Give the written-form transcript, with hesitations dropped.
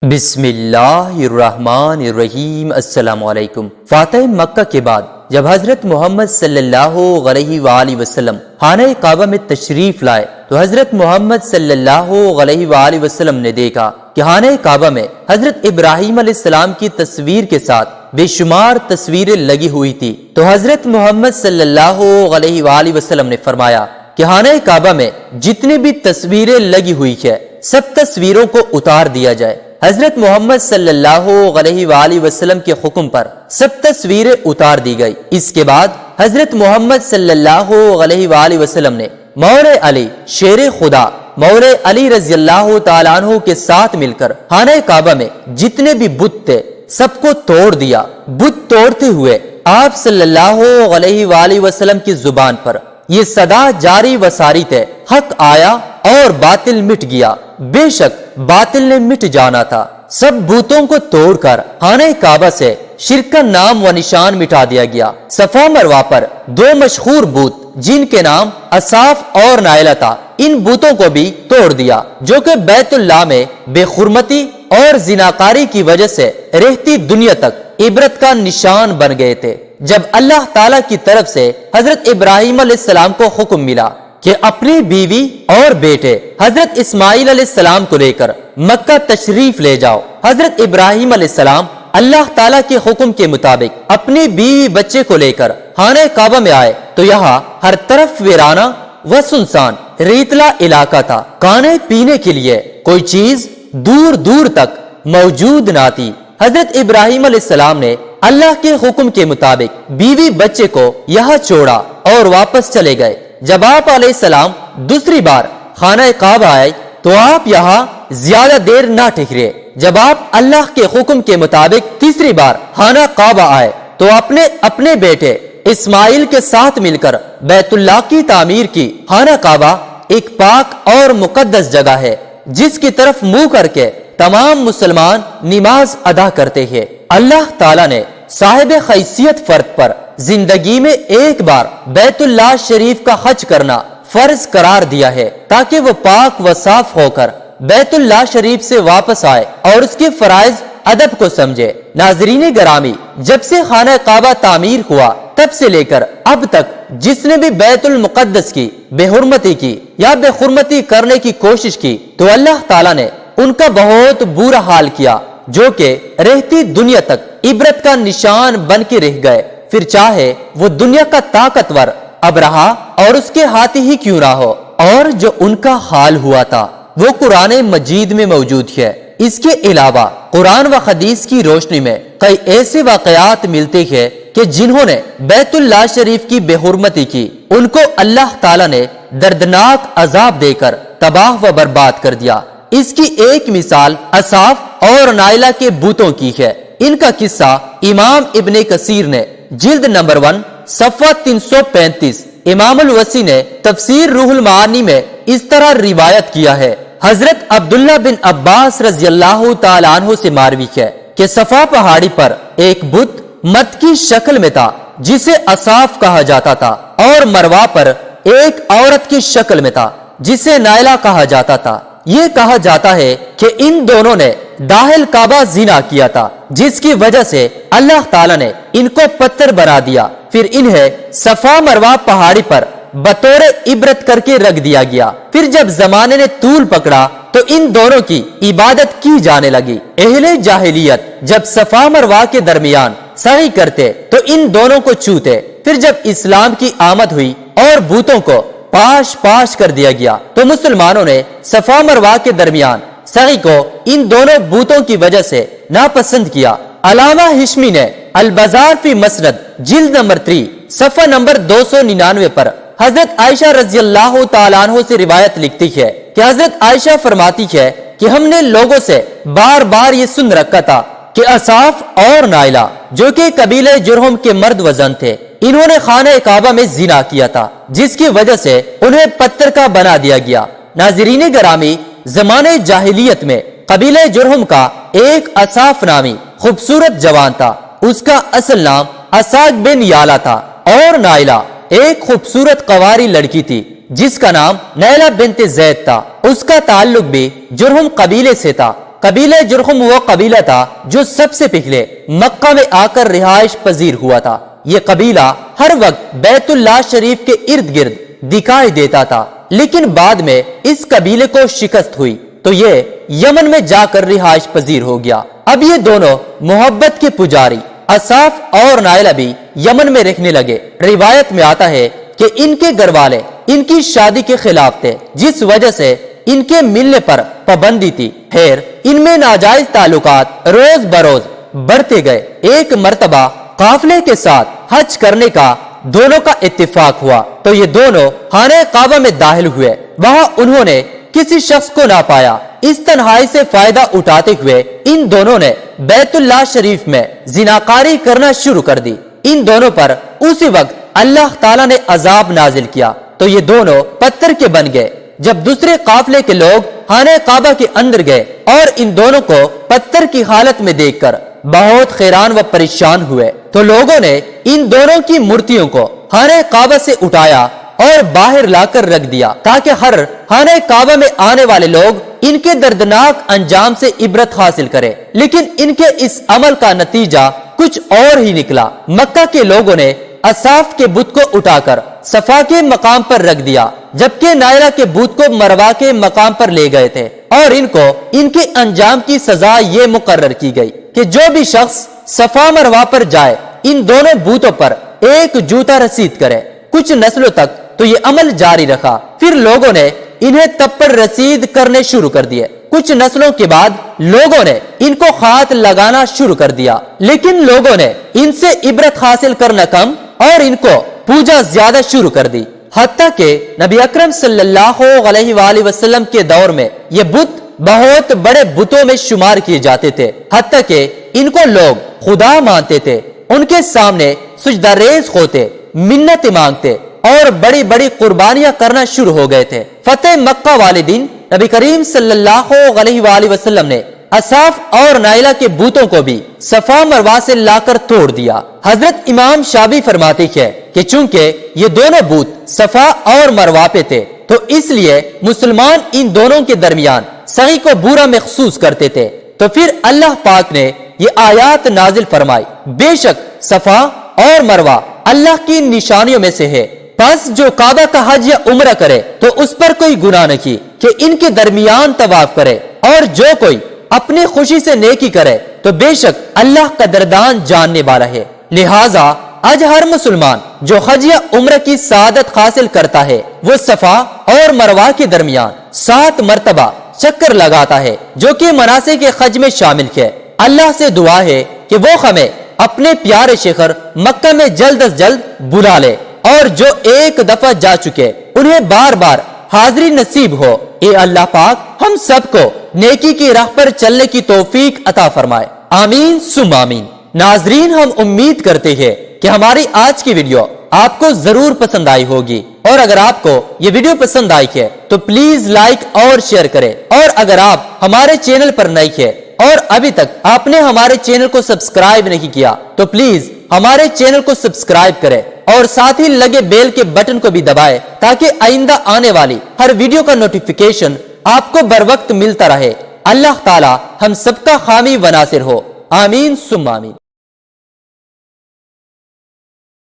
بسم اللہ الرحمن الرحیم۔ السلام علیکم۔ فاتح مکہ کے بعد جب حضرت محمد صلی اللہ علیہ وآلہ وسلم خانہ کعبہ میں تشریف لائے تو حضرت محمد صلی اللہ علیہ وآلہ وسلم نے دیکھا کہ خانہ کعبہ میں حضرت ابراہیم علیہ السلام کی تصویر کے ساتھ بے شمار تصویریں لگی ہوئی تھی، تو حضرت محمد صلی اللہ علیہ وآلہ وسلم نے فرمایا کہ خانہ کعبہ میں جتنی بھی تصویریں لگی ہوئی ہے سب تصویروں کو اتار دیا جائے۔ حضرت محمد صلی اللہ علیہ وآلہ وسلم کے حکم پر سب تصویریں اتار دی گئی۔ اس کے بعد حضرت محمد صلی اللہ علیہ وآلہ وسلم نے مولا علی شیر خدا مولا علی رضی اللہ تعالیٰ عنہ کے ساتھ مل کر خانہ کعبہ میں جتنے بھی بت تھے سب کو توڑ دیا۔ بت توڑتے ہوئے آپ صلی اللہ علیہ وآلہ وسلم کی زبان پر یہ صدا جاری و ساری تھے، حق آیا اور باطل مٹ گیا، بے شک باطل نے مٹ جانا تھا۔ سب بتوں کو توڑ کر خانہ کعبہ سے شرک کا نام و نشان مٹا دیا گیا۔ صفا مروہ پر دو مشہور بت جن کے نام اصاف اور نائلہ تھا، ان بتوں کو بھی توڑ دیا جو کہ بیت اللہ میں بے حرمتی اور زناکاری کی وجہ سے رہتی دنیا تک عبرت کا نشان بن گئے تھے۔ جب اللہ تعالیٰ کی طرف سے حضرت ابراہیم علیہ السلام کو حکم ملا کہ اپنی بیوی اور بیٹے حضرت اسماعیل علیہ السلام کو لے کر مکہ تشریف لے جاؤ، حضرت ابراہیم علیہ السلام اللہ تعالیٰ کے حکم کے مطابق اپنی بیوی بچے کو لے کر خانہ کعبہ میں آئے تو یہاں ہر طرف ویرانہ و سنسان ریتلا علاقہ تھا۔ کھانے پینے کے لیے کوئی چیز دور دور تک موجود نہ تھی۔ حضرت ابراہیم علیہ السلام نے اللہ کے حکم کے مطابق بیوی بچے کو یہاں چھوڑا اور واپس چلے گئے۔ جب آپ علیہ السلام دوسری بار خانہ کعبہ آئے تو آپ یہاں زیادہ دیر نہ ٹھہرے۔ جب آپ اللہ کے حکم کے مطابق تیسری بار خانہ کعبہ آئے تو اپنے بیٹے اسماعیل کے ساتھ مل کر بیت اللہ کی تعمیر کی۔ خانہ کعبہ ایک پاک اور مقدس جگہ ہے جس کی طرف منہ کر کے تمام مسلمان نماز ادا کرتے ہیں۔ اللہ تعالیٰ نے صاحب حیثیت فرد پر زندگی میں ایک بار بیت اللہ شریف کا حج کرنا فرض قرار دیا ہے تاکہ وہ پاک و صاف ہو کر بیت اللہ شریف سے واپس آئے اور اس کے فرائض ادب کو سمجھے۔ ناظرین گرامی، جب سے خانہ کعبہ تعمیر ہوا تب سے لے کر اب تک جس نے بھی بیت المقدس کی بے حرمتی کی یا بے حرمتی کرنے کی کوشش کی تو اللہ تعالیٰ نے ان کا بہت برا حال کیا، جو کہ رہتی دنیا تک عبرت کا نشان بن کے رہ گئے، پھر چاہے وہ دنیا کا طاقتور ابرہا اور اس کے ہاتھی ہی کیوں نہ ہو۔ اور جو ان کا حال ہوا تھا وہ قرآن مجید میں موجود ہے۔ اس کے علاوہ قرآن و حدیث کی روشنی میں کئی ایسے واقعات ملتے ہیں کہ جنہوں نے بیت اللہ شریف کی بے حرمتی کی ان کو اللہ تعالیٰ نے دردناک عذاب دے کر تباہ و برباد کر دیا۔ اس کی ایک مثال اصاف اور نائلہ کے بتوں کی ہے۔ ان کا قصہ امام ابن کثیر نے جلد نمبر 1 صفحہ 335، امام الوسی نے تفسیر روح المعانی میں اس طرح روایت کیا ہے۔ حضرت عبداللہ بن عباس رضی اللہ تعالیٰ عنہ سے مروی ہے کہ صفا پہاڑی پر ایک بت مت کی شکل میں تھا جسے اصاف کہا جاتا تھا، اور مروا پر ایک عورت کی شکل میں تھا جسے نائلہ کہا جاتا تھا۔ یہ کہا جاتا ہے کہ ان دونوں نے داخل کعبہ زنا کیا تھا، جس کی وجہ سے اللہ تعالیٰ نے ان کو پتھر بنا دیا، پھر انہیں صفا مروہ پہاڑی پر بطور عبرت کر کے رکھ دیا گیا۔ پھر جب زمانے نے طول پکڑا تو ان دونوں کی عبادت کی جانے لگی۔ اہل جاہلیت جب صفا مروہ کے درمیان سعی کرتے تو ان دونوں کو چھوتے، پھر جب اسلام کی آمد ہوئی اور بتوں کو پاش پاش کر دیا گیا تو مسلمانوں نے صفا مروہ کے درمیان سعی کو ان دونوں بتوں کی وجہ سے ناپسند کیا۔ علامہ ہشمی نے البزار فی مسند جلد نمبر 3 صفحہ نمبر 299 پر حضرت عائشہ رضی اللہ تعالیٰ عنہ سے روایت لکھتی ہے کہ حضرت عائشہ فرماتی ہے کہ ہم نے لوگوں سے بار بار یہ سن رکھا تھا کہ اصاف اور نائلہ جو کہ قبیلہ جرہم کے مرد وزن تھے، انہوں نے خانہ کعبہ میں زنا کیا تھا، جس کی وجہ سے انہیں پتھر کا بنا دیا گیا۔ ناظرین گرامی، زمانے جاہلیت میں قبیلہ جرہم کا ایک اصاف نامی خوبصورت جوان تھا، اس کا اصل نام اساق بن یالا تھا، اور نائلہ ایک خوبصورت قواری لڑکی تھی جس کا نام نیلہ بنت زید تھا۔ اس کا تعلق بھی جرہم قبیلے سے تھا۔ قبیلہ جرہم وہ قبیلہ تھا جو سب سے پہلے مکہ میں آ کر رہائش پذیر ہوا تھا۔ یہ قبیلہ ہر وقت بیت اللہ شریف کے ارد گرد دکھائی دیتا تھا، لیکن بعد میں اس قبیلے کو شکست ہوئی تو یہ یمن میں جا کر رہائش پذیر ہو گیا۔ اب یہ دونوں محبت کے پجاری اصاف اور نائلہ بھی یمن میں رہنے لگے۔ روایت میں آتا ہے کہ ان کے گھر والے ان کی شادی کے خلاف تھے، جس وجہ سے ان کے ملنے پر پابندی تھی۔ خیر، ان میں ناجائز تعلقات روز بروز بڑھتے گئے۔ ایک مرتبہ قافلے کے ساتھ حج کرنے کا دونوں کا اتفاق ہوا تو یہ دونوں خانہ کعبہ میں داخل ہوئے۔ وہاں انہوں نے کسی شخص کو نہ پایا۔ اس تنہائی سے فائدہ اٹھاتے ہوئے ان دونوں نے بیت اللہ شریف میں زناکاری کرنا شروع کر دی۔ ان دونوں پر اسی وقت اللہ تعالیٰ نے عذاب نازل کیا تو یہ دونوں پتھر کے بن گئے۔ جب دوسرے قافلے کے لوگ خانہ کعبہ کے اندر گئے اور ان دونوں کو پتھر کی حالت میں دیکھ کر بہت حیران و پریشان ہوئے تو لوگوں نے ان دونوں کی مورتیوں کو خانہ کعبہ سے اٹھایا اور باہر لا کر رکھ دیا تاکہ ہر خانہ کعبہ میں آنے والے لوگ ان کے دردناک انجام سے عبرت حاصل کرے۔ لیکن ان کے اس عمل کا نتیجہ کچھ اور ہی نکلا۔ مکہ کے لوگوں نے اصاف کے بت کو اٹھا کر صفا کے مقام پر رکھ دیا، جبکہ نائلہ کے بت کو مروا کے مقام پر لے گئے تھے، اور ان کو ان کے انجام کی سزا یہ مقرر کی گئی کہ جو بھی شخص صفا مروا پر جائے ان دونوں بتوں پر ایک جوتا رسید کرے۔ کچھ نسلوں تک تو یہ عمل جاری رکھا، پھر لوگوں نے انہیں تپڑ رسید کرنے شروع کر دیے۔ کچھ نسلوں کے بعد لوگوں نے ان کو خات لگانا شروع کر دیا، لیکن لوگوں نے ان سے عبرت حاصل کرنا کم اور ان کو پوجا زیادہ شروع کر دی، حتیٰ کہ نبی اکرم صلی اللہ علیہ وآلہ وسلم کے دور میں یہ بت بہت بڑے بتوں میں شمار کیے جاتے تھے، حتیٰ کہ ان کو لوگ خدا مانتے تھے۔ ان کے سامنے سجدہ ریز ہوتے، منتیں مانگتے اور بڑی بڑی قربانیاں کرنا شروع ہو گئے تھے۔ فتح مکہ والے دن نبی کریم صلی اللہ علیہ وآلہ وسلم نے اصاف اور نائلہ کے بتوں کو بھی صفا مروا سے لا کر توڑ دیا۔ حضرت امام شابی فرماتے ہیں کہ چونکہ یہ دونوں بت صفا اور مروا پہ تھے تو اس لیے مسلمان ان دونوں کے درمیان صحیح کو برا محسوس کرتے تھے، تو پھر اللہ پاک نے یہ آیات نازل فرمائی، بے شک صفا اور مروا اللہ کی نشانیوں میں سے ہے، پس جو کعبہ کا حج یا عمرہ کرے تو اس پر کوئی گناہ نہیں کہ ان کے درمیان طواف کرے، اور جو کوئی اپنی خوشی سے نیکی کرے تو بے شک اللہ قدردان جاننے والا ہے۔ لہٰذا آج ہر مسلمان جو حج یا عمرہ کی سعادت حاصل کرتا ہے وہ صفا اور مروا کے درمیان 7 مرتبہ چکر لگاتا ہے، جو کہ مناسک حج میں شامل ہے۔ اللہ سے دعا ہے کہ وہ ہمیں اپنے پیارے شہر مکہ میں جلد از جلد بلا لے، اور جو ایک دفعہ جا چکے انہیں بار بار حاضری نصیب ہو۔ اے اللہ پاک ہم سب کو نیکی کی راہ پر چلنے کی توفیق عطا فرمائے، آمین ثم آمین۔ ناظرین، ہم امید کرتے ہیں کہ ہماری آج کی ویڈیو آپ کو ضرور پسند آئی ہوگی، اور اگر آپ کو یہ ویڈیو پسند آئی ہے تو پلیز لائک اور شیئر کریں، اور اگر آپ ہمارے چینل پر نئے ہیں اور ابھی تک آپ نے ہمارے چینل کو سبسکرائب نہیں کیا تو پلیز ہمارے چینل کو سبسکرائب کریں اور ساتھ ہی لگے بیل کے بٹن کو بھی دبائیں تاکہ آئندہ آنے والی ہر ویڈیو کا نوٹیفیکیشن آپ کو بر وقت ملتا رہے۔ اللہ تعالی ہم سب کا حامی و ناصر ہو، آمین ثم آمین۔